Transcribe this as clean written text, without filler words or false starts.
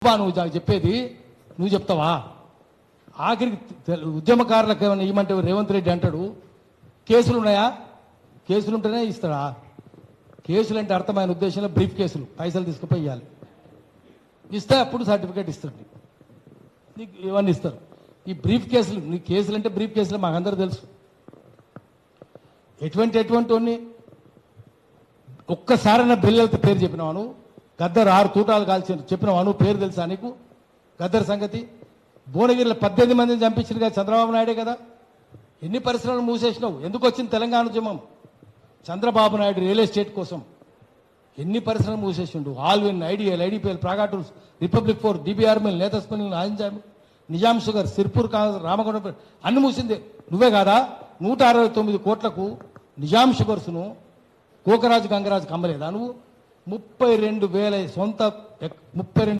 తప్ప నువ్వు చెప్పేది? నువ్వు చెప్తావా? ఆఖరికి ఉద్యమకారులకు ఏమైనా ఇవ్వమంటే రేవంత్ రెడ్డి అంటాడు కేసులు ఉన్నాయా? కేసులు ఉంటేనే ఇస్తాడా? కేసులు అంటే అర్థమైన ఉద్దేశంలో బ్రీఫ్ కేసులు పైసలు తీసుకుపోయి ఇవ్వాలి. ఇస్తే అప్పుడు సర్టిఫికేట్ ఇస్తాడు నీకు, ఇవన్నీ ఇస్తారు. ఈ బ్రీఫ్ కేసులు, నీ కేసులు అంటే బ్రీఫ్ కేసులు మాకందరూ తెలుసు. ఎటువంటి వాడిని ఒక్కసారైనా బిల్లలతో పేరు చెప్పినావాను? గద్దర్ 6 తూటాలు కాల్చి చెప్పినావాను? పేరు తెలుసా నీకు గద్దర్ సంగతి? భువనగిరిలో 18 మందిని చంపించింది కదా చంద్రబాబు నాయుడే కదా. ఎన్ని పరిశ్రమలు మూసేసినావు? ఎందుకు వచ్చింది తెలంగాణ ఉద్యమం? చంద్రబాబు నాయుడు రియల్ ఎస్టేట్ కోసం ఎన్ని పరిశ్రమలు మూసేసిండు. Allwyn, IDL, IDPL, Praga Tools, Republic Forge, DBR mill, నేతస్పని, నిజాం షుగర్, సిర్పూర్, రామగుండ అన్ని మూసింది నువ్వే కాదా? 169 కోట్లకు నిజాం షుగర్స్ను కోకరాజు గంగరాజు కమ్మలేదా నువ్వు? 32,000 సొంత 32